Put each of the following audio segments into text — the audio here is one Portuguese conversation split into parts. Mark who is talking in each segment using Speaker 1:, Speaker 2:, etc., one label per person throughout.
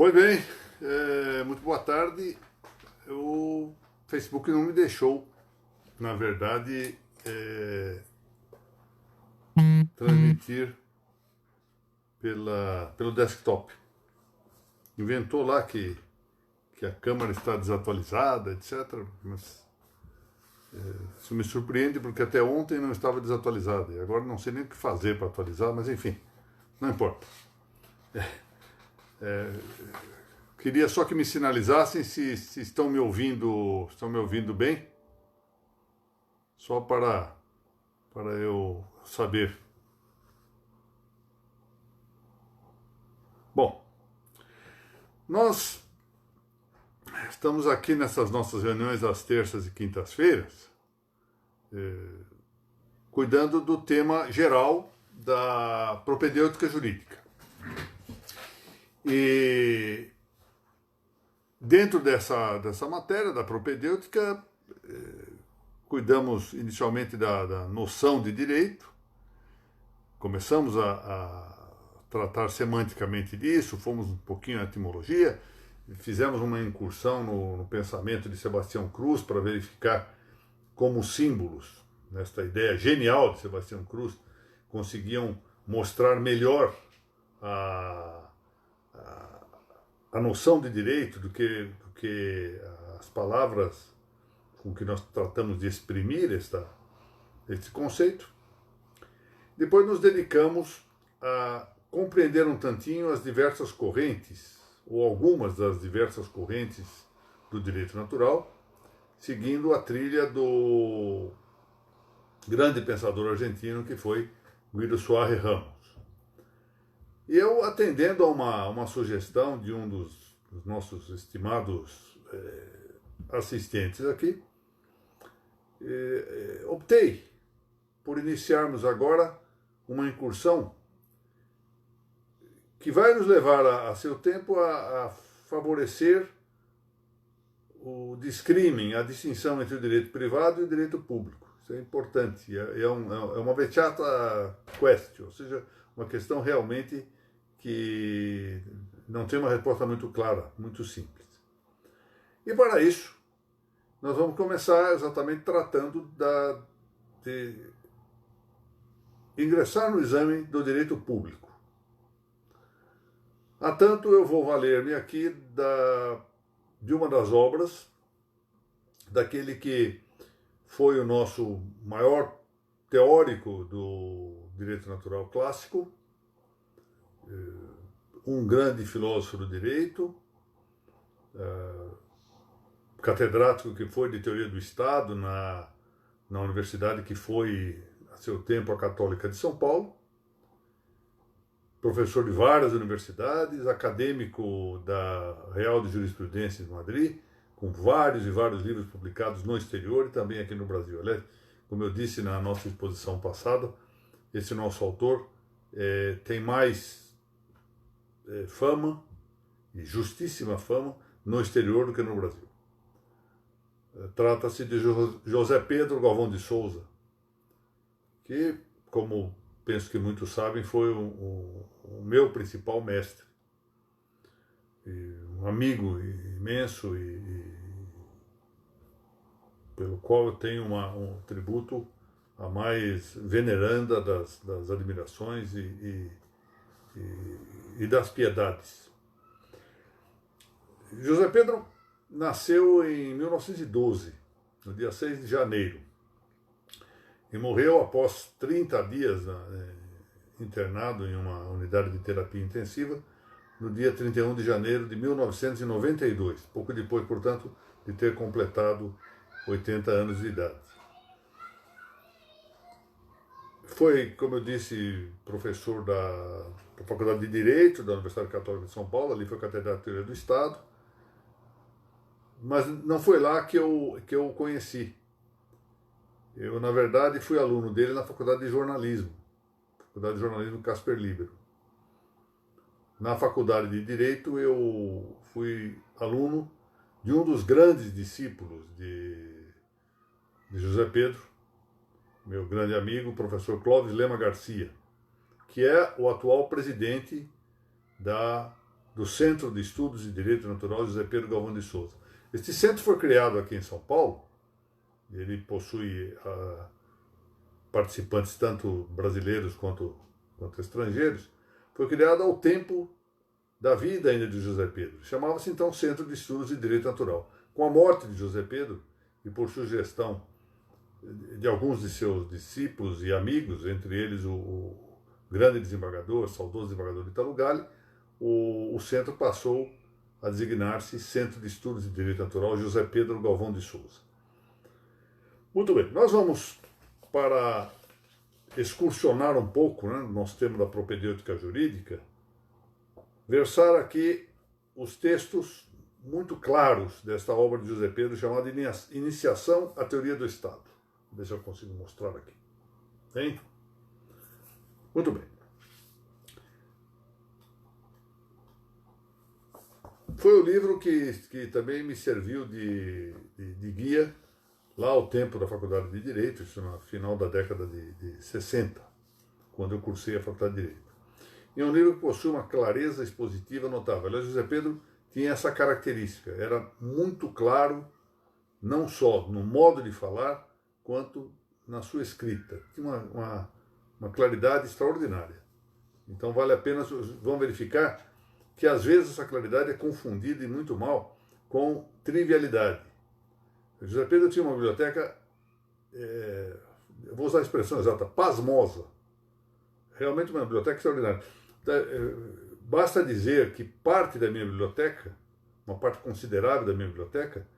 Speaker 1: Pois bem, muito boa tarde. O Facebook não me deixou, na verdade, transmitir pelo desktop. Inventou lá que a câmera está desatualizada, etc. Mas isso me surpreende porque até ontem não estava desatualizada. E agora não sei nem o que fazer para atualizar, mas enfim, não importa. Queria só que me sinalizassem se estão me ouvindo bem, só para eu saber. Bom, nós estamos aqui nessas nossas reuniões às terças e quintas-feiras, cuidando do tema geral da propedêutica jurídica. E dentro dessa matéria, da propedêutica, cuidamos inicialmente da noção de direito, começamos a tratar semanticamente disso, fomos um pouquinho na etimologia, fizemos uma incursão no pensamento de Sebastião Cruz para verificar como os símbolos, nesta ideia genial de Sebastião Cruz, conseguiam mostrar melhor a noção de direito do que as palavras com que nós tratamos de exprimir este conceito. Depois nos dedicamos a compreender um tantinho as diversas correntes, ou algumas das diversas correntes do direito natural, seguindo a trilha do grande pensador argentino que foi Guido Soares Ramos. E eu, atendendo a uma sugestão de um dos nossos estimados assistentes aqui, optei por iniciarmos agora uma incursão que vai nos levar a seu tempo a favorecer o discrimen, a distinção entre o direito privado e o direito público. Isso é importante, é uma vetiata quaestio, ou seja, uma questão realmente que não tem uma resposta muito clara, muito simples. E para isso, nós vamos começar exatamente tratando de ingressar no exame do direito público. Há tanto eu vou valer-me aqui de uma das obras, daquele que foi o nosso maior teórico do direito natural clássico, um grande filósofo do direito, catedrático que foi de teoria do Estado na universidade que foi, a seu tempo, a Católica de São Paulo, professor de várias universidades, acadêmico da Real de Jurisprudência de Madrid, com vários e vários livros publicados no exterior e também aqui no Brasil. Aliás, como eu disse na nossa exposição passada, esse nosso autor tem mais fama, e justíssima fama, no exterior do que no Brasil. Trata-se de José Pedro Galvão de Souza, que, como penso que muitos sabem, foi o meu principal mestre, um amigo imenso e pelo qual eu tenho um tributo a mais veneranda das admirações e das piedades. José Pedro nasceu em 1912, no dia 6 de janeiro, e morreu após 30 dias internado em uma unidade de terapia intensiva, no dia 31 de janeiro de 1992, pouco depois, portanto, de ter completado 80 anos de idade. Foi, como eu disse, professor da Faculdade de Direito da Universidade Católica de São Paulo, ali foi catedrático de Teoria do Estado, mas não foi lá que eu o conheci. Eu, na verdade, fui aluno dele na Faculdade de Jornalismo Casper Libero. Na Faculdade de Direito, eu fui aluno de um dos grandes discípulos de José Pedro, meu grande amigo, o professor Clóvis Lema Garcia, que é o atual presidente do Centro de Estudos de Direito Natural José Pedro Galvão de Souza. Este centro foi criado aqui em São Paulo, ele possui participantes tanto brasileiros quanto estrangeiros, foi criado ao tempo da vida ainda de José Pedro. Chamava-se então Centro de Estudos de Direito Natural. Com a morte de José Pedro, e por sugestão de alguns de seus discípulos e amigos, entre eles o grande desembargador, saudoso desembargador Italo Galli, o centro passou a designar-se Centro de Estudos de Direito Natural José Pedro Galvão de Souza. Muito bem, nós vamos para excursionar um pouco, né, no nosso tema da propedêutica jurídica, versar aqui os textos muito claros desta obra de José Pedro, chamada Iniciação à Teoria do Estado. Vou ver se eu consigo mostrar aqui. Tem? Muito bem. Foi o livro que também me serviu de guia lá ao tempo da Faculdade de Direito, isso no final da década de 60, quando eu cursei a Faculdade de Direito. E é um livro que possui uma clareza expositiva notável. Aliás, José Pedro tinha essa característica, era muito claro, não só no modo de falar, quanto na sua escrita. Tinha uma claridade extraordinária. Então vale a pena, vão verificar que às vezes essa claridade é confundida e muito mal com trivialidade. José Pedro tinha uma biblioteca, eu vou usar a expressão exata, pasmosa. Realmente uma biblioteca extraordinária. Basta dizer que parte da minha biblioteca, uma parte considerável da minha biblioteca,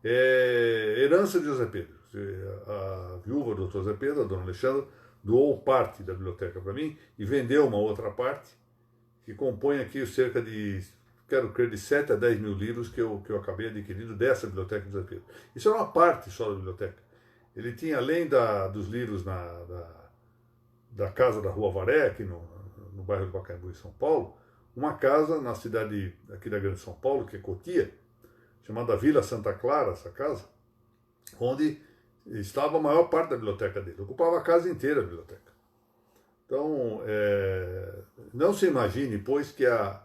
Speaker 1: é herança de José Pedro. A viúva do Dr. José Pedro, a dona Alexandra, doou parte da biblioteca para mim e vendeu uma outra parte, que compõe aqui cerca de, quero crer, de 7 a 10 mil livros que eu acabei adquirindo dessa biblioteca de José Pedro. Isso é uma parte só da biblioteca. Ele tinha, além dos livros da casa da Rua Varé, aqui no bairro do Pacaembu, em São Paulo, uma casa na cidade aqui da Grande São Paulo, que é Cotia, chamada Vila Santa Clara, essa casa, onde estava a maior parte da biblioteca dele. Ocupava a casa inteira a biblioteca. Então, não se imagine, pois, que a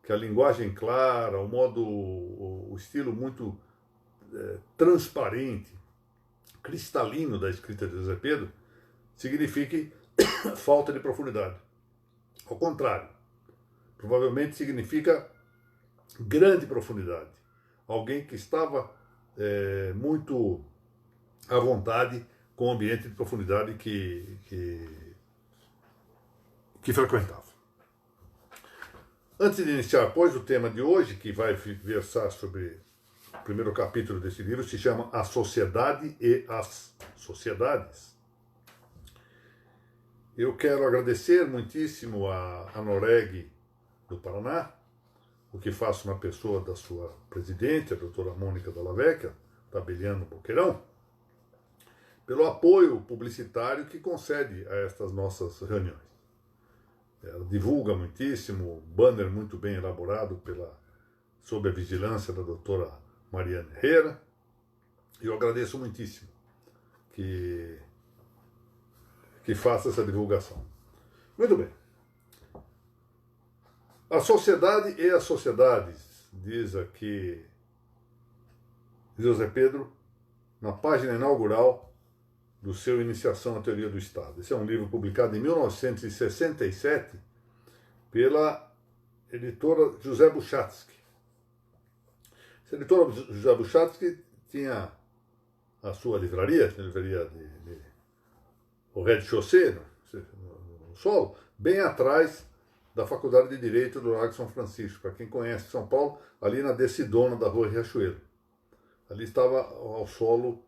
Speaker 1: linguagem clara, o estilo muito transparente, cristalino da escrita de José Pedro, signifique falta de profundidade. Ao contrário, provavelmente significa grande profundidade. Alguém que estava muito à vontade com o ambiente de profundidade que frequentava. Antes de iniciar, pois, o tema de hoje, que vai versar sobre o primeiro capítulo desse livro, se chama A Sociedade e as Sociedades. Eu quero agradecer muitíssimo a Noreg do Paraná, o que faço na pessoa da sua presidente, a doutora Mônica Dalla Vecchia, tabeliano Boqueirão, pelo apoio publicitário que concede a estas nossas reuniões. Ela divulga muitíssimo, banner muito bem elaborado sob a vigilância da doutora Mariana Herrera, e eu agradeço muitíssimo que faça essa divulgação. Muito bem. A sociedade e as sociedades, diz aqui José Pedro, na página inaugural do seu Iniciação à Teoria do Estado. Esse é um livro publicado em 1967 pela editora José Buchatsky. Essa editora José Buchatsky tinha a sua livraria, a livraria o rez-de-chaussée, no solo, bem atrás da Faculdade de Direito do Largo São Francisco. Para quem conhece São Paulo, ali na Decidona da Rua Riachuelo. Ali estava ao solo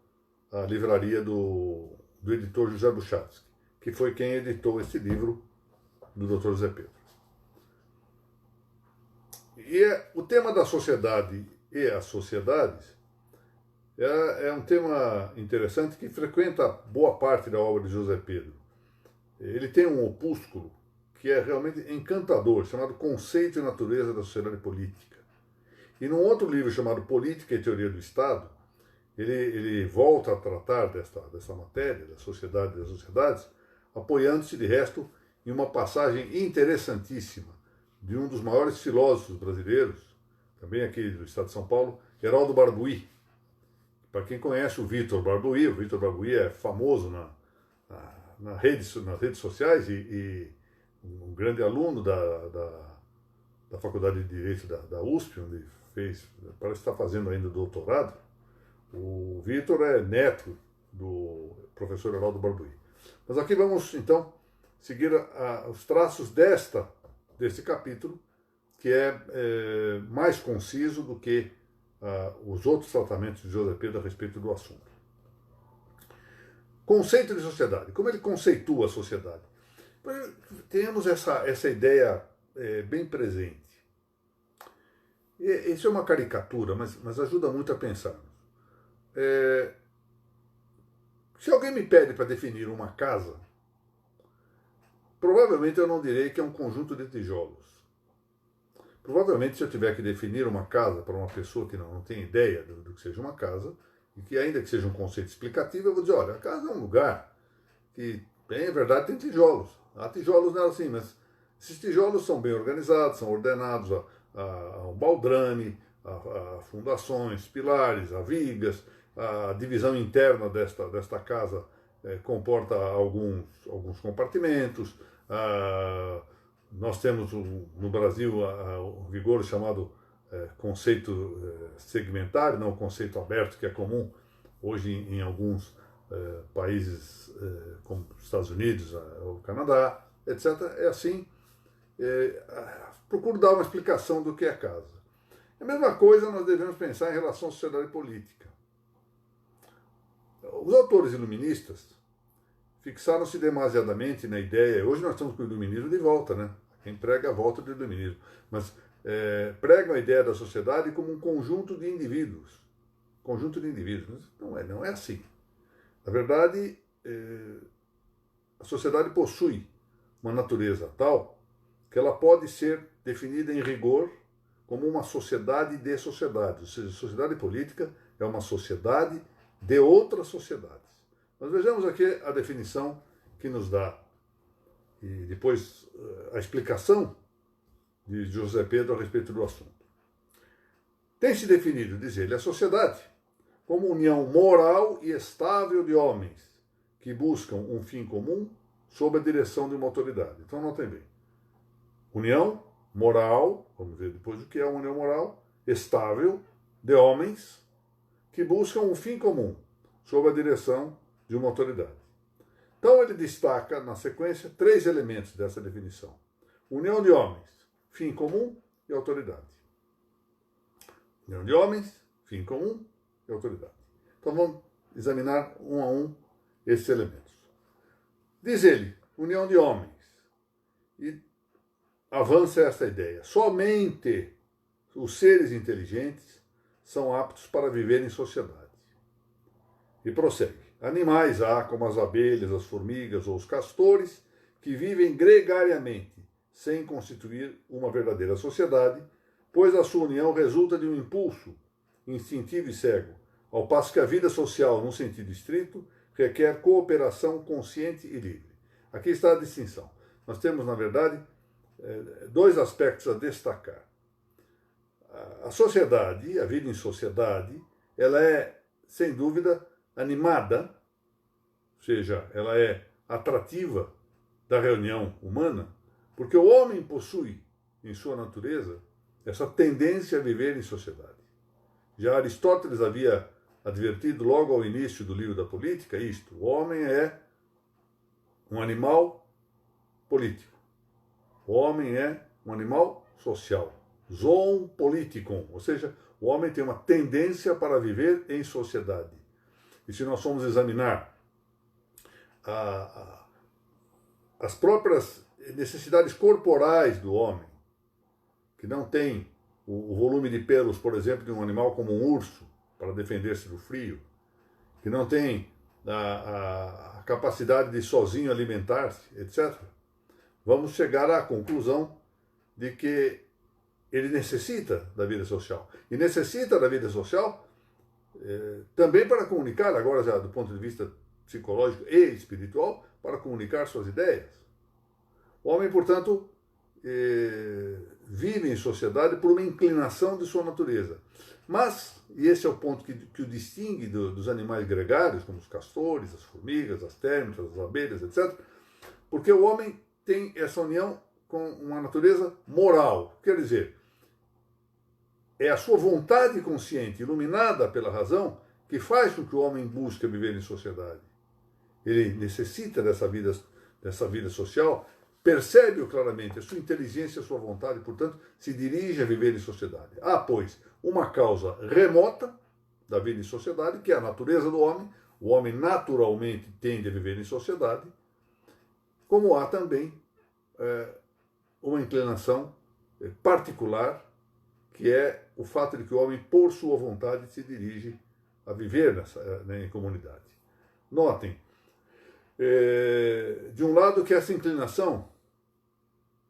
Speaker 1: a livraria do editor José Buchatsky, que foi quem editou esse livro do Dr. José Pedro. E o tema da sociedade e as sociedades é um tema interessante que frequenta boa parte da obra de José Pedro. Ele tem um opúsculo que é realmente encantador, chamado Conceito e Natureza da Sociedade Política. E num outro livro chamado Política e Teoria do Estado, ele volta a tratar dessa matéria, da sociedade e das sociedades, apoiando-se, de resto, em uma passagem interessantíssima de um dos maiores filósofos brasileiros, também aqui do estado de São Paulo, Geraldo Barbuí. Para quem conhece o Vitor Barbuí é famoso nas redes sociais e um grande aluno da Faculdade de Direito da USP, onde parece que está fazendo ainda doutorado. O Vitor é neto do professor Geraldo Barbuí. Mas aqui vamos, então, seguir os traços deste capítulo, que é mais conciso do que os outros tratamentos de José Pedro a respeito do assunto. Conceito de sociedade. Como ele conceitua a sociedade? Temos essa ideia bem presente. Isso é uma caricatura, mas ajuda muito a pensar. Se alguém me pede para definir uma casa, provavelmente eu não direi que é um conjunto de tijolos. Provavelmente, se eu tiver que definir uma casa para uma pessoa que não tem ideia do que seja uma casa, e que ainda que seja um conceito explicativo, eu vou dizer, olha, a casa é um lugar que, bem, verdade, tem tijolos. Há tijolos nela sim, mas esses tijolos são bem organizados, são ordenados a um baldrame, a fundações, pilares, a vigas. A divisão interna desta casa comporta alguns compartimentos. Nós temos no Brasil o vigor chamado conceito segmentário, não o conceito aberto, que é comum hoje em alguns países como os Estados Unidos, o Canadá, etc. É assim. Procuro dar uma explicação do que é casa. A mesma coisa nós devemos pensar em relação à sociedade política. Os autores iluministas fixaram-se demasiadamente na ideia. Hoje nós estamos com o iluminismo de volta, né? Quem prega a volta do iluminismo. Mas pregam a ideia da sociedade como um conjunto de indivíduos. Conjunto de indivíduos. Não é assim. Na verdade, a sociedade possui uma natureza tal que ela pode ser definida em rigor como uma sociedade de sociedades. Ou seja, a sociedade política é uma sociedade de outras sociedades. Mas vejamos aqui a definição que nos dá, e depois a explicação de José Pedro a respeito do assunto. Tem-se definido, diz ele, a sociedade como união moral e estável de homens que buscam um fim comum sob a direção de uma autoridade. Então, notem bem. União moral, vamos ver depois o que é uma união moral, estável de homens que buscam um fim comum, sob a direção de uma autoridade. Então ele destaca, na sequência, 3 elementos dessa definição. União de homens, fim comum e autoridade. União de homens, fim comum e autoridade. Então vamos examinar um a um esses elementos. Diz ele, união de homens, e avança essa ideia. Somente os seres inteligentes são aptos para viver em sociedade. E prossegue. Animais há, como as abelhas, as formigas ou os castores, que vivem gregariamente, sem constituir uma verdadeira sociedade, pois a sua união resulta de um impulso instintivo e cego, ao passo que a vida social, num sentido estrito, requer cooperação consciente e livre. Aqui está a distinção. Nós temos, na verdade, 2 aspectos a destacar. A sociedade, a vida em sociedade, ela é, sem dúvida, animada, ou seja, ela é atrativa da reunião humana, porque o homem possui, em sua natureza, essa tendência a viver em sociedade. Já Aristóteles havia advertido logo ao início do livro da Política isto: o homem é um animal político. O homem é um animal social. Zoon politikon, ou seja, o homem tem uma tendência para viver em sociedade. E se nós formos examinar as próprias necessidades corporais do homem, que não tem o volume de pelos, por exemplo, de um animal como um urso, para defender-se do frio, que não tem a capacidade de sozinho alimentar-se, etc., vamos chegar à conclusão de que ele necessita da vida social. E necessita da vida social também para comunicar, agora já do ponto de vista psicológico e espiritual, para comunicar suas ideias. O homem, portanto, vive em sociedade por uma inclinação de sua natureza. Mas, e esse é o ponto que o distingue dos animais gregários, como os castores, as formigas, as térmitas, as abelhas, etc., porque o homem tem essa união com uma natureza moral. Quer dizer, é a sua vontade consciente, iluminada pela razão, que faz com que o homem busque viver em sociedade. Ele necessita dessa vida social, percebe-o claramente, a sua inteligência, a sua vontade, portanto, se dirige a viver em sociedade. Há, pois, uma causa remota da vida em sociedade, que é a natureza do homem. O homem naturalmente tende a viver em sociedade, como há também uma inclinação particular, que é o fato de que o homem, por sua vontade, se dirige a viver em comunidade. Notem, de um lado, que essa inclinação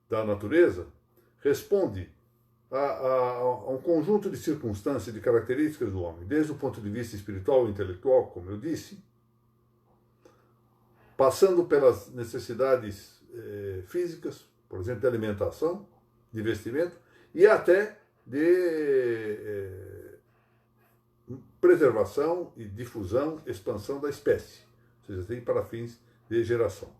Speaker 1: da natureza responde a um conjunto de circunstâncias, de características do homem, desde o ponto de vista espiritual e intelectual, como eu disse, passando pelas necessidades físicas, por exemplo, de alimentação, de vestimento, e até de preservação e difusão, expansão da espécie, ou seja, tem para fins de geração.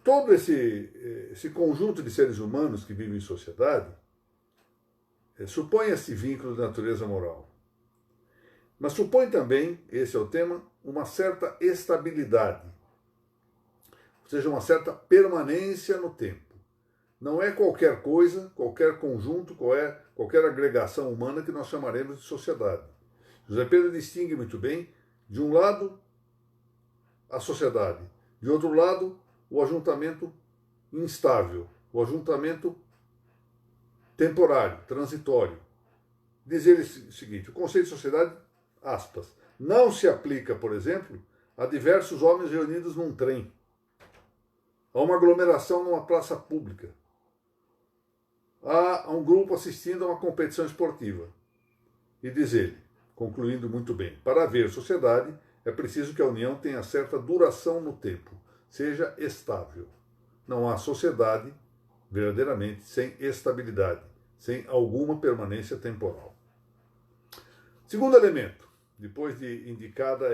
Speaker 1: Todo esse conjunto de seres humanos que vivem em sociedade supõe esse vínculo de natureza moral. Mas supõe também, esse é o tema, uma certa estabilidade, ou seja, uma certa permanência no tempo. Não é qualquer coisa, qualquer conjunto, qualquer agregação humana que nós chamaremos de sociedade. José Pedro distingue muito bem, de um lado, a sociedade, de outro lado, o ajuntamento instável, o ajuntamento temporário, transitório. Diz ele o seguinte: o conceito de sociedade, aspas, não se aplica, por exemplo, a diversos homens reunidos num trem, a uma aglomeração numa praça pública, a um grupo assistindo a uma competição esportiva. E diz ele, concluindo muito bem, para haver sociedade é preciso que a união tenha certa duração no tempo, seja estável. Não há sociedade, verdadeiramente, sem estabilidade, sem alguma permanência temporal. Segundo elemento, depois de indicada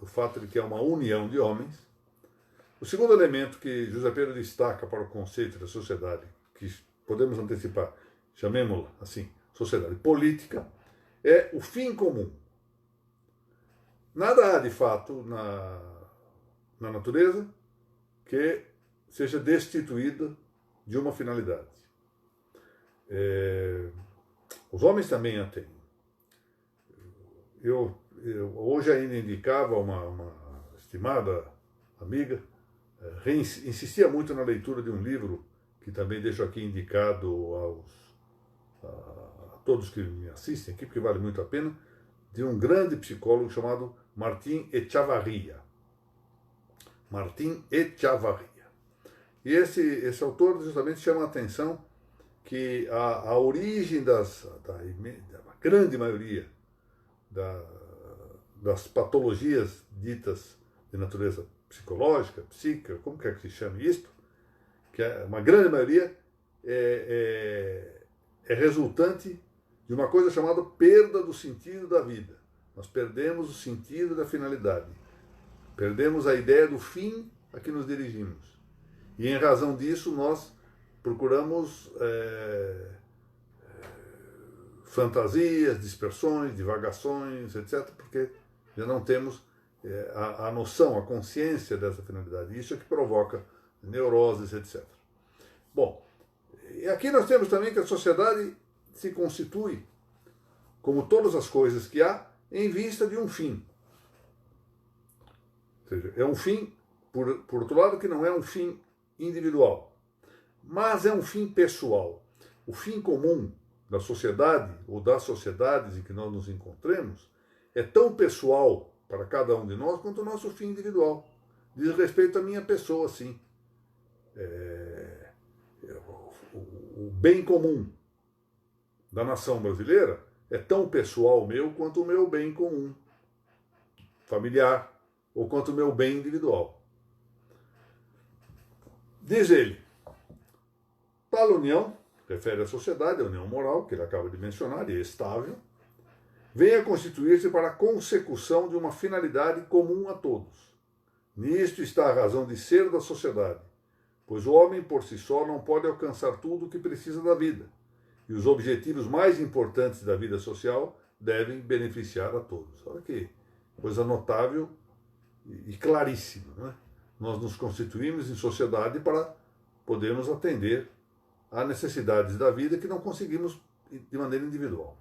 Speaker 1: o fato de que é uma união de homens, o segundo elemento que José Pedro destaca para o conceito da sociedade, que podemos antecipar, chamemos-la assim, sociedade política, é o fim comum. Nada há, de fato, na natureza que seja destituída de uma finalidade. Os homens também a têm. Eu hoje ainda indicava uma estimada amiga, insistia muito na leitura de um livro, que também deixo aqui indicado a todos que me assistem aqui, porque vale muito a pena, de um grande psicólogo chamado Martin Echavarria. Martin Echavarria. E esse autor justamente chama a atenção que a origem da grande maioria das patologias ditas de natureza psicológica, psíquica, como quer que se chame isto, que uma grande maioria é resultante de uma coisa chamada perda do sentido da vida. Nós perdemos o sentido da finalidade. Perdemos a ideia do fim a que nos dirigimos. E em razão disso nós procuramos fantasias, dispersões, divagações, etc., porque já não temos a noção, a consciência dessa finalidade. Isso é que provoca neuroses, etc. Bom, e aqui nós temos também que a sociedade se constitui, como todas as coisas que há, em vista de um fim. Ou seja, é um fim, por outro lado, que não é um fim individual, mas é um fim pessoal. O fim comum da sociedade, ou das sociedades em que nós nos encontremos, é tão pessoal para cada um de nós quanto o nosso fim individual. Diz respeito à minha pessoa, sim. O bem comum da nação brasileira é tão pessoal meu quanto o meu bem comum familiar, ou quanto o meu bem individual. Diz ele, tal união, refere à sociedade, a união moral, que ele acaba de mencionar, e é estável, vem a constituir-se para a consecução de uma finalidade comum a todos. Nisto está a razão de ser da sociedade, pois o homem por si só não pode alcançar tudo o que precisa da vida, e os objetivos mais importantes da vida social devem beneficiar a todos. Olha que coisa notável e claríssima, não é? Nós nos constituímos em sociedade para podermos atender às necessidades da vida que não conseguimos de maneira individual.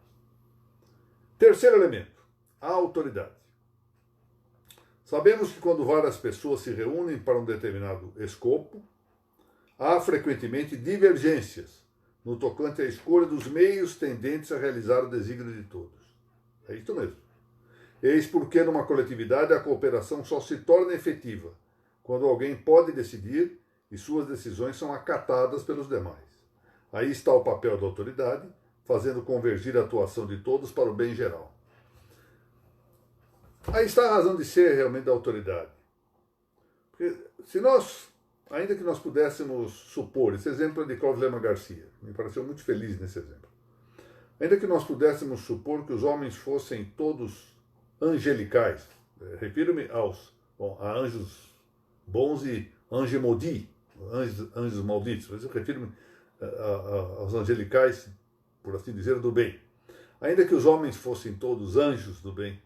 Speaker 1: Terceiro elemento, a autoridade. Sabemos que quando várias pessoas se reúnem para um determinado escopo, há frequentemente divergências no tocante à escolha dos meios tendentes a realizar o desígnio de todos. É isso mesmo. Eis porque numa coletividade a cooperação só se torna efetiva quando alguém pode decidir e suas decisões são acatadas pelos demais. Aí está o papel da autoridade, fazendo convergir a atuação de todos para o bem geral. Aí está a razão de ser realmente da autoridade. Porque se nós, ainda que nós pudéssemos supor, esse exemplo é de Clóvis Lema Garcia, me pareceu muito feliz nesse exemplo. Ainda que nós pudéssemos supor que os homens fossem todos angelicais, refiro-me a anjos bons e ange maudits, anjos malditos, mas eu refiro-me aos angelicais, por assim dizer, do bem. Ainda que os homens fossem todos anjos do bem,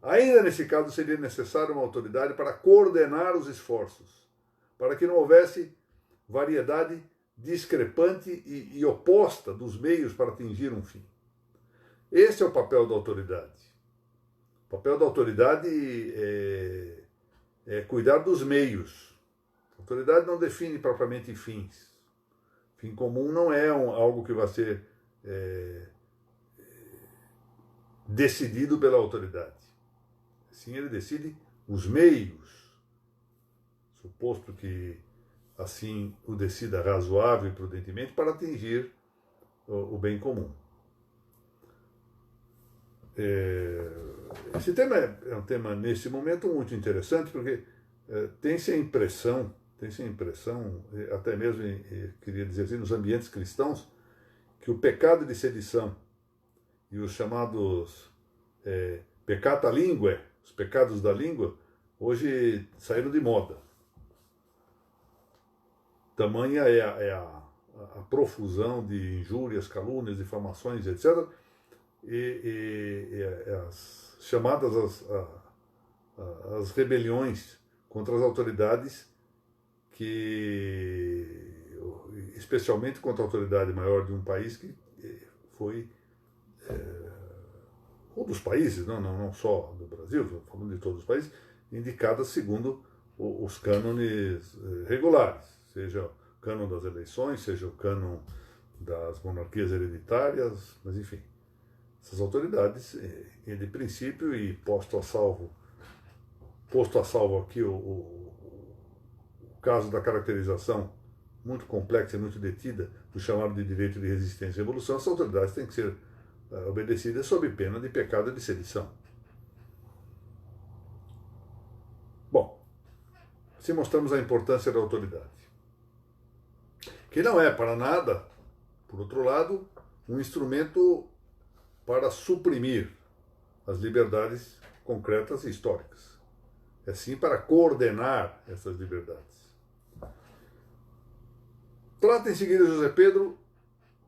Speaker 1: ainda nesse caso seria necessária uma autoridade para coordenar os esforços, para que não houvesse variedade discrepante e oposta dos meios para atingir um fim. Esse é o papel da autoridade. O papel da autoridade é cuidar dos meios. A autoridade não define propriamente fins. Fim comum não é algo que vai ser decidido pela autoridade. Sim, ele decide os meios, suposto que assim o decida razoável e prudentemente para atingir o bem comum. Esse tema é um tema, nesse momento, muito interessante, porque tem-se a impressão, até mesmo, queria dizer assim, nos ambientes cristãos, que o pecado de sedição e os chamados peccata linguae, os pecados da língua, hoje saíram de moda. Tamanha é a profusão de injúrias, calúnias, difamações, etc., e as chamadas as rebeliões contra as autoridades, especialmente contra a autoridade maior de um país que foi, ou dos países, não só do Brasil, estou falando de todos os países, indicadas segundo os cânones regulares, seja o cânon das eleições, seja o cânon das monarquias hereditárias, mas enfim. Essas autoridades, de princípio, e posto a salvo aqui o caso da caracterização muito complexa e muito detida do chamado de direito de resistência e revolução, essas autoridades têm que ser obedecidas sob pena de pecado de sedição. Bom, assim mostramos a importância da autoridade, que não é para nada, por outro lado, um instrumento para suprimir as liberdades concretas e históricas. É sim para coordenar essas liberdades. Trata em seguida José Pedro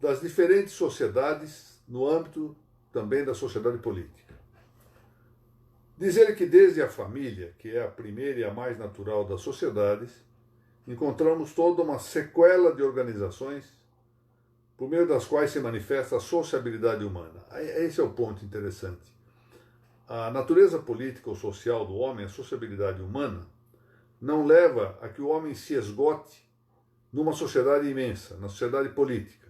Speaker 1: das diferentes sociedades no âmbito também da sociedade política. Diz ele que desde a família, que é a primeira e a mais natural das sociedades, encontramos toda uma sequela de organizações por meio das quais se manifesta a sociabilidade humana. Esse é o ponto interessante. A natureza política ou social do homem, a sociabilidade humana, não leva a que o homem se esgote numa sociedade imensa, na sociedade política,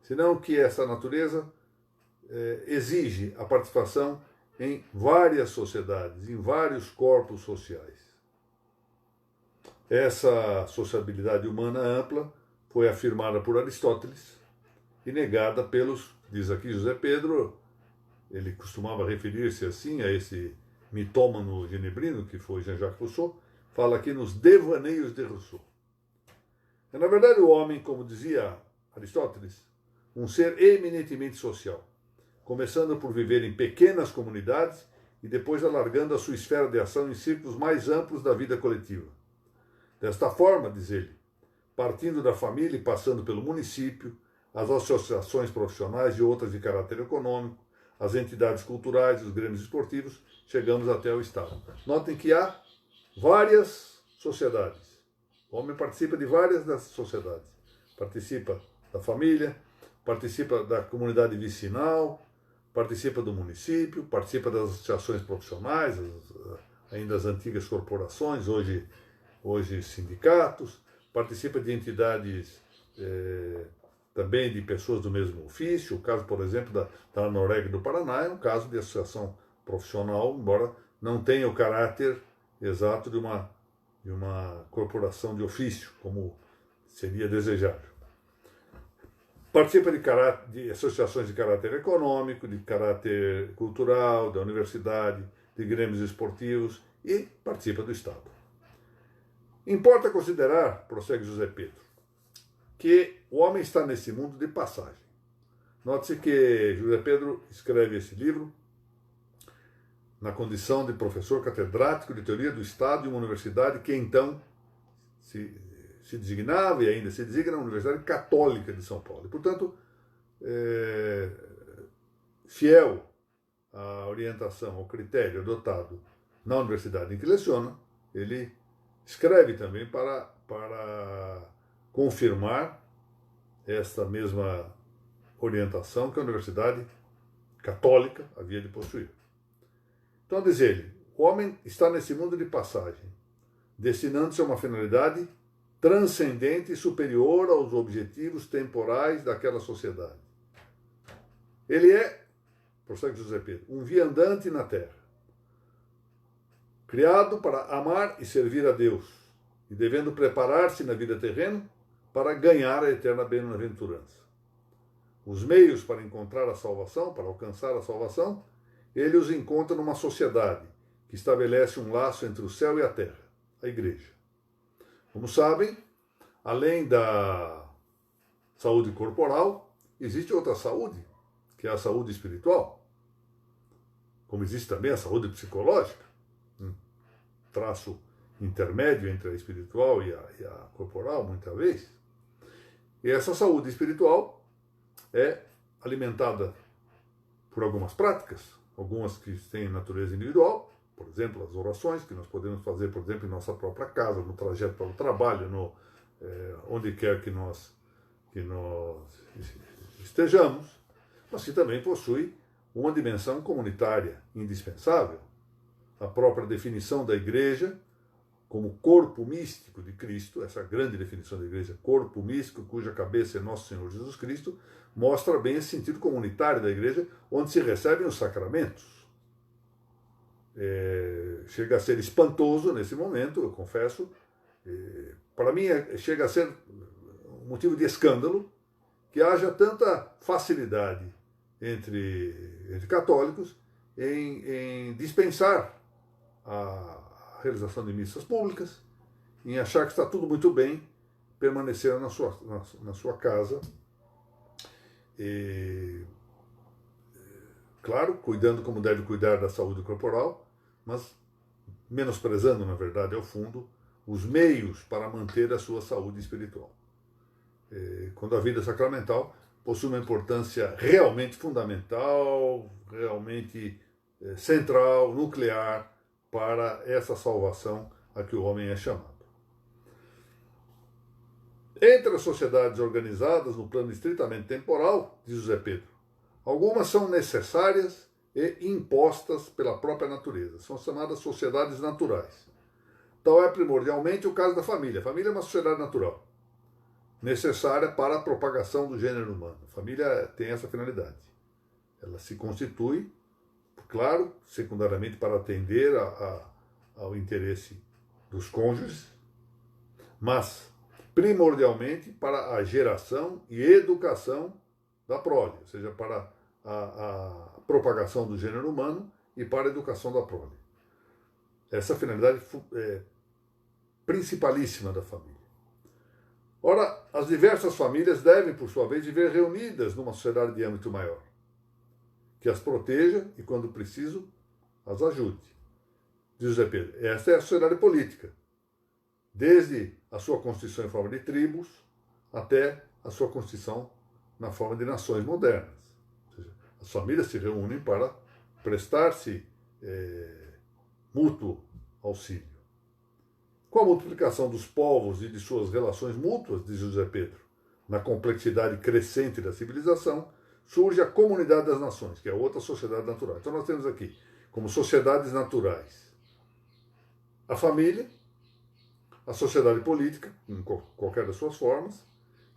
Speaker 1: senão que essa natureza exige a participação em várias sociedades, em vários corpos sociais. Essa sociabilidade humana ampla foi afirmada por Aristóteles e negada pelos, diz aqui José Pedro, ele costumava referir-se assim a esse mitômano genebrino, que foi Jean-Jacques Rousseau, fala aqui nos Devaneios de Rousseau. É, na verdade, o homem, como dizia Aristóteles, um ser eminentemente social, começando por viver em pequenas comunidades e depois alargando a sua esfera de ação em círculos mais amplos da vida coletiva. Desta forma, diz ele, partindo da família e passando pelo município, as associações profissionais e outras de caráter econômico, as entidades culturais, os grêmios esportivos, chegamos até o Estado. Notem que há várias sociedades. O homem participa de várias dessas sociedades. Participa da família, participa da comunidade vicinal, participa do município, participa das associações profissionais, ainda as antigas corporações, hoje sindicatos, participa de entidades também de pessoas do mesmo ofício. O caso, por exemplo, da Noreg do Paraná é um caso de associação profissional, embora não tenha o caráter exato de uma corporação de ofício, como seria desejável. Participa de associações de caráter econômico, de caráter cultural, da universidade, de grêmios esportivos e participa do Estado. Importa considerar, prossegue José Pedro, que o homem está nesse mundo de passagem. Note-se que José Pedro escreve esse livro na condição de professor catedrático de teoria do Estado de uma universidade que então se designava e ainda se designa a Universidade Católica de São Paulo. E, portanto, fiel à orientação, ao critério adotado na universidade em que leciona, ele escreve também para confirmar esta mesma orientação que a Universidade Católica havia de possuir. Então, diz ele, o homem está nesse mundo de passagem, destinando-se a uma finalidade transcendente e superior aos objetivos temporais daquela sociedade. Ele é, prossegue José Pedro, um viandante na terra, criado para amar e servir a Deus, e devendo preparar-se na vida terrena para ganhar a eterna bem-aventurança. Os meios para encontrar a salvação, para alcançar a salvação, ele os encontra numa sociedade que estabelece um laço entre o céu e a terra, a igreja. Como sabem, além da saúde corporal, existe outra saúde, que é a saúde espiritual. Como existe também a saúde psicológica, um traço intermédio entre a espiritual e a corporal, muitas vezes. E essa saúde espiritual é alimentada por algumas práticas, algumas que têm natureza individual, por exemplo, as orações que nós podemos fazer, por exemplo, em nossa própria casa, no trajeto para o trabalho, onde quer que nós estejamos, mas que também possui uma dimensão comunitária indispensável. A própria definição da igreja como corpo místico de Cristo, essa grande definição da igreja, corpo místico cuja cabeça é nosso Senhor Jesus Cristo, mostra bem esse sentido comunitário da igreja, onde se recebem os sacramentos. Chega a ser espantoso nesse momento, eu confesso. Para mim, chega a ser um motivo de escândalo que haja tanta facilidade entre católicos em dispensar a realização de missas públicas, em achar que está tudo muito bem, permanecer na sua casa, claro, cuidando como deve cuidar da saúde corporal, mas menosprezando, na verdade, ao fundo, os meios para manter a sua saúde espiritual. Quando a vida sacramental possui uma importância realmente fundamental, realmente central, nuclear, para essa salvação a que o homem é chamado. Entre as sociedades organizadas no plano estritamente temporal, diz José Pedro, algumas são necessárias e impostas pela própria natureza. São chamadas sociedades naturais. Tal é primordialmente o caso da família. A família é uma sociedade natural, necessária para a propagação do gênero humano. A família tem essa finalidade. Ela se constitui, claro, secundariamente para atender ao interesse dos cônjuges, mas primordialmente para a geração e educação da prole, ou seja, para a propagação do gênero humano e para a educação da prole. Essa é a finalidade principalíssima da família. Ora, as diversas famílias devem, por sua vez, viver reunidas numa sociedade de âmbito maior, que as proteja e, quando preciso, as ajude. Diz José Pedro, esta é a sociedade política, desde a sua constituição em forma de tribos até a sua constituição na forma de nações modernas. Ou seja, as famílias se reúnem para prestar-se mútuo auxílio. Com a multiplicação dos povos e de suas relações mútuas, diz José Pedro, na complexidade crescente da civilização, surge a comunidade das nações, que é outra sociedade natural. Então nós temos aqui, como sociedades naturais, a família, a sociedade política, em qualquer das suas formas,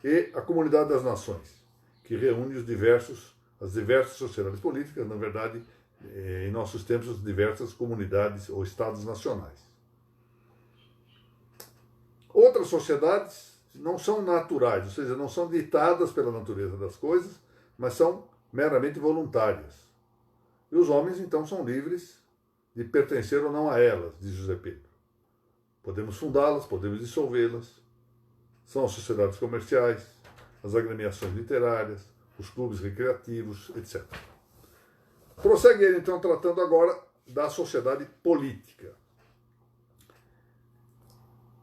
Speaker 1: e a comunidade das nações, que reúne as diversas sociedades políticas, na verdade, em nossos tempos, as diversas comunidades ou estados nacionais. Outras sociedades não são naturais, ou seja, não são ditadas pela natureza das coisas, mas são meramente voluntárias. E os homens, então, são livres de pertencer ou não a elas, diz José Pedro. Podemos fundá-las, podemos dissolvê-las. São as sociedades comerciais, as agremiações literárias, os clubes recreativos, etc. Prossegue ele, então, tratando agora da sociedade política.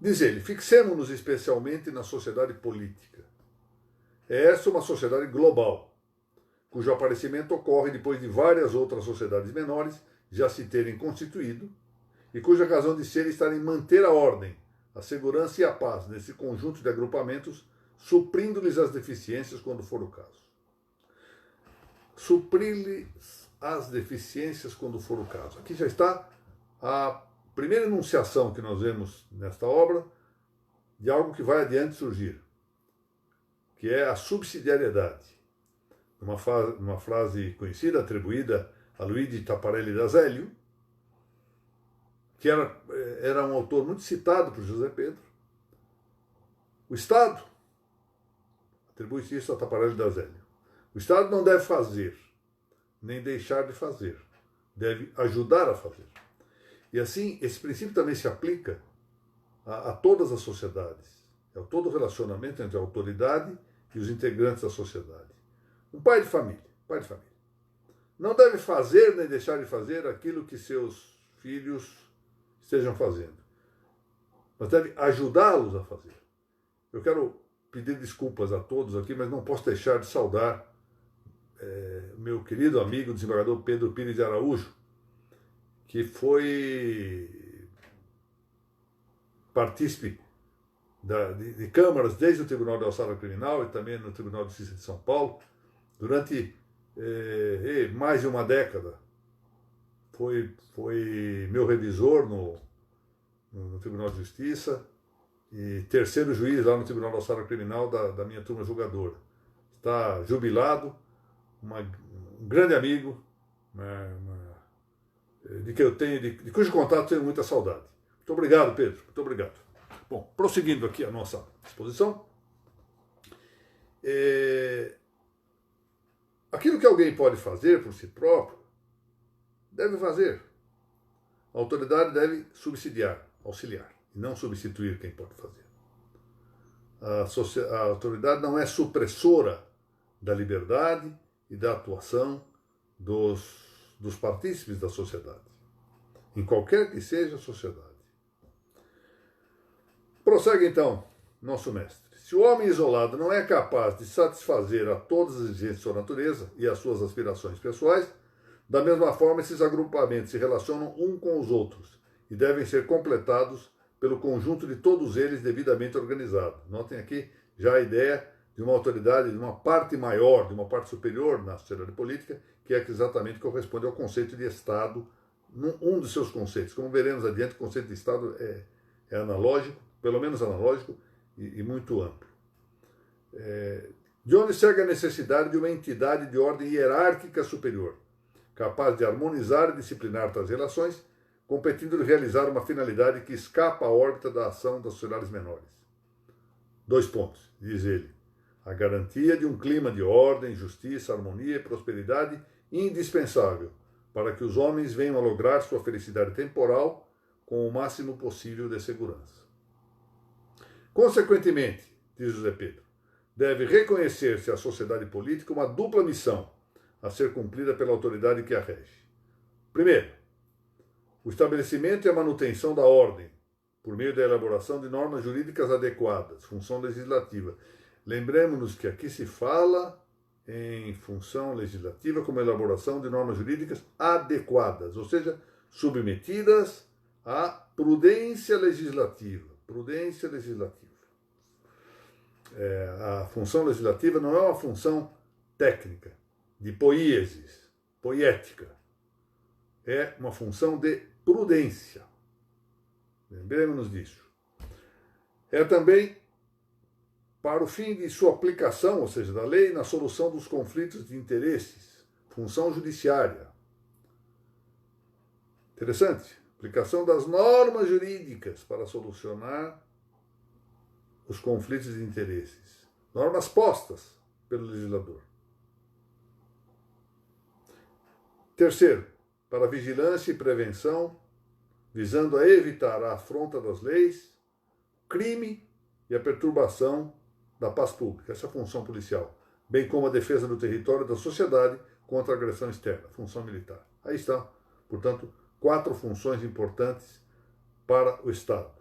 Speaker 1: Diz ele, fixemos-nos especialmente na sociedade política. É essa uma sociedade global, cujo aparecimento ocorre depois de várias outras sociedades menores já se terem constituído e cuja razão de ser está em manter a ordem, a segurança e a paz nesse conjunto de agrupamentos, suprindo-lhes as deficiências quando for o caso. Suprir-lhes as deficiências quando for o caso. Aqui já está a primeira enunciação que nós vemos nesta obra de algo que vai adiante surgir, que é a subsidiariedade. Uma frase conhecida, atribuída a Luigi Taparelli d'Azeglio, que era um autor muito citado por José Pedro. O Estado, atribui-se isso a Taparelli d'Azeglio, o Estado não deve fazer, nem deixar de fazer, deve ajudar a fazer. E assim, esse princípio também se aplica a todas as sociedades, a todo o relacionamento entre a autoridade e os integrantes da sociedade. Um pai de família, não deve fazer nem deixar de fazer aquilo que seus filhos estejam fazendo, mas deve ajudá-los a fazer. Eu quero pedir desculpas a todos aqui, mas não posso deixar de saudar meu querido amigo, desembargador Pedro Pires de Araújo, que foi partícipe de câmaras desde o Tribunal de Alçada Criminal e também no Tribunal de Justiça de São Paulo, durante mais de uma década. Foi meu revisor no Tribunal de Justiça e terceiro juiz lá no Tribunal de Alçada Criminal da minha turma julgadora. Está jubilado, um grande amigo, de cujo contato tenho muita saudade. Muito obrigado, Pedro. Muito obrigado. Bom, prosseguindo aqui a nossa exposição. Aquilo que alguém pode fazer por si próprio, deve fazer. A autoridade deve subsidiar, auxiliar, e não substituir quem pode fazer. A autoridade não é supressora da liberdade e da atuação dos partícipes da sociedade, em qualquer que seja a sociedade. Prossegue então nosso mestre. Se o homem isolado não é capaz de satisfazer a todas as exigências de sua natureza e as suas aspirações pessoais, da mesma forma esses agrupamentos se relacionam um com os outros e devem ser completados pelo conjunto de todos eles devidamente organizado. Notem aqui já a ideia de uma autoridade, de uma parte maior, de uma parte superior na sociedade política, que é que exatamente corresponde ao conceito de Estado, um dos seus conceitos. Como veremos adiante, o conceito de Estado é analógico, pelo menos analógico, e muito amplo. De onde segue a necessidade de uma entidade de ordem hierárquica superior, capaz de harmonizar e disciplinar tais relações, competindo-lhe realizar uma finalidade que escapa à órbita da ação das sociedades menores. 2 pontos, diz ele. A garantia de um clima de ordem, justiça, harmonia e prosperidade indispensável para que os homens venham a lograr sua felicidade temporal com o máximo possível de segurança. Consequentemente, diz José Pedro, deve reconhecer-se à sociedade política uma dupla missão a ser cumprida pela autoridade que a rege. Primeiro, o estabelecimento e a manutenção da ordem, por meio da elaboração de normas jurídicas adequadas, função legislativa. Lembremos-nos que aqui se fala em função legislativa como elaboração de normas jurídicas adequadas, ou seja, submetidas à prudência legislativa. Prudência legislativa. A função legislativa não é uma função técnica, de poiesis, poética. É uma função de prudência. Lembremos-nos disso. É também para o fim de sua aplicação, ou seja, da lei, na solução dos conflitos de interesses, função judiciária. Interessante. Aplicação das normas jurídicas para solucionar os conflitos de interesses. Normas postas pelo legislador. Terceiro, para vigilância e prevenção, visando a evitar a afronta das leis, crime e a perturbação da paz pública. Essa é a função policial. Bem como a defesa do território e da sociedade contra a agressão externa, função militar. Aí está, portanto, 4 funções importantes para o Estado: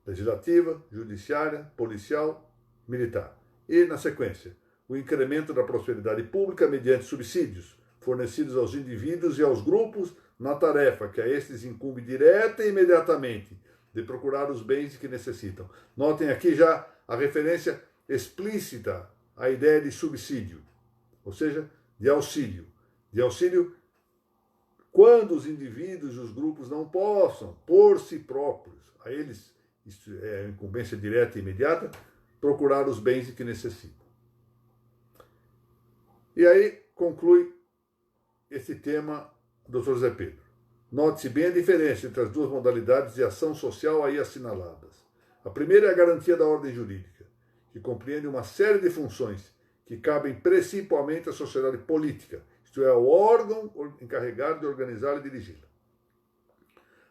Speaker 1: legislativa, judiciária, policial, militar. E, na sequência, o incremento da prosperidade pública mediante subsídios fornecidos aos indivíduos e aos grupos na tarefa que a estes incumbe direta e imediatamente de procurar os bens que necessitam. Notem aqui já a referência explícita à ideia de subsídio, ou seja, de auxílio. De auxílio quando os indivíduos e os grupos não possam, por si próprios, a eles, isso é incumbência direta e imediata, procurar os bens que necessitam. E aí conclui esse tema Dr. José Pedro. Note-se bem a diferença entre as duas modalidades de ação social aí assinaladas. A primeira é a garantia da ordem jurídica, que compreende uma série de funções que cabem principalmente à sociedade política, isto é, ao órgão encarregado de organizá-la e dirigi-la.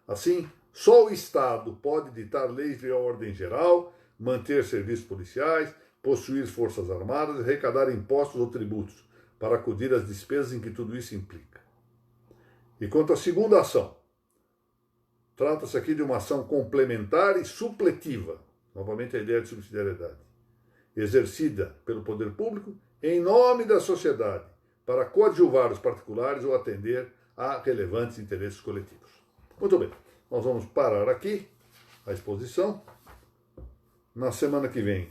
Speaker 1: Assim, só o Estado pode ditar leis de ordem geral, manter serviços policiais, possuir forças armadas e arrecadar impostos ou tributos, para acudir às despesas em que tudo isso implica. E quanto à segunda ação, trata-se aqui de uma ação complementar e supletiva, novamente a ideia de subsidiariedade, exercida pelo poder público em nome da sociedade, para coadjuvar os particulares ou atender a relevantes interesses coletivos. Muito bem, nós vamos parar aqui a exposição. Na semana que vem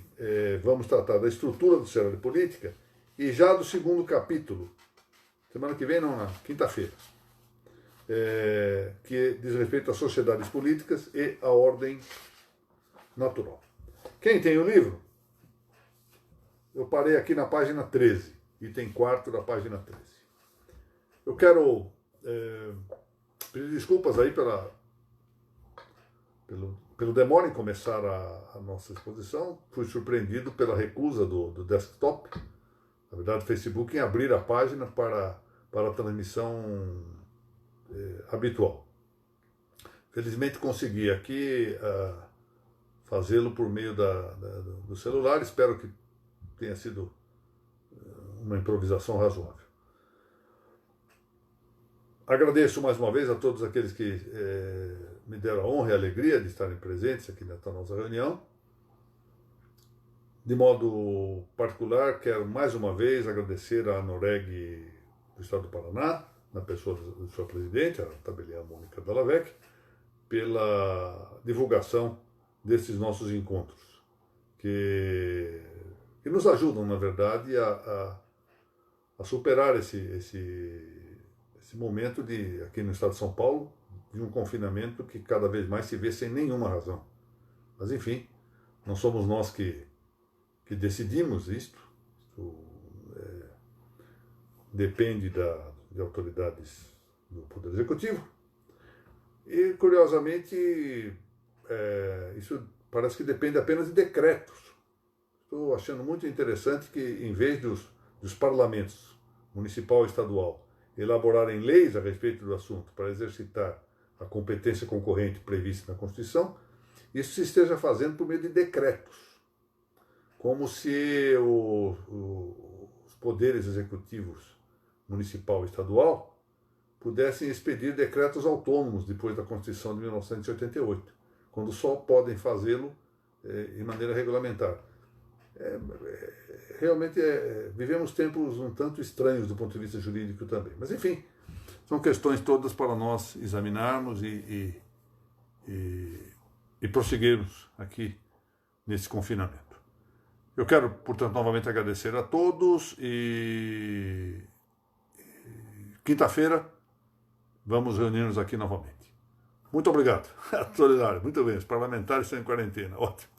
Speaker 1: vamos tratar da estrutura do cenário de política e já do segundo capítulo, semana que vem não, na quinta-feira, que diz respeito às sociedades políticas e à ordem natural. Quem tem o livro? Eu parei aqui na página 13, item 4 da página 13. Eu quero pedir desculpas aí pelo demora em começar a nossa exposição. Fui surpreendido pela recusa do desktop, na verdade, do Facebook, em abrir a página para a transmissão habitual. Felizmente consegui aqui fazê-lo por meio do celular. Espero que tenha sido uma improvisação razoável. Agradeço mais uma vez a todos aqueles que me deram a honra e a alegria de estarem presentes aqui nesta nossa reunião. De modo particular, quero mais uma vez agradecer à Noreg do Estado do Paraná, na pessoa de sua presidente, a tabeliã Mônica Dallavec, pela divulgação desses nossos encontros, que nos ajudam, na verdade, a superar esse momento aqui no estado de São Paulo, de um confinamento que cada vez mais se vê sem nenhuma razão. Mas, enfim, não somos nós que decidimos isto depende de autoridades do Poder Executivo. E, curiosamente, isso parece que depende apenas de decretos. Estou achando muito interessante que, em vez dos parlamentos municipal e estadual elaborarem leis a respeito do assunto para exercitar a competência concorrente prevista na Constituição, isso se esteja fazendo por meio de decretos. como se os poderes executivos municipal e estadual pudessem expedir decretos autônomos depois da Constituição de 1988, quando só podem fazê-lo de maneira regulamentar. Realmente vivemos tempos um tanto estranhos do ponto de vista jurídico também. Mas, enfim, são questões todas para nós examinarmos e prosseguirmos aqui nesse confinamento. Eu quero, portanto, novamente agradecer a todos e quinta-feira vamos reunir-nos aqui novamente. Muito obrigado. Solidário, muito bem. Os parlamentares estão em quarentena. Ótimo.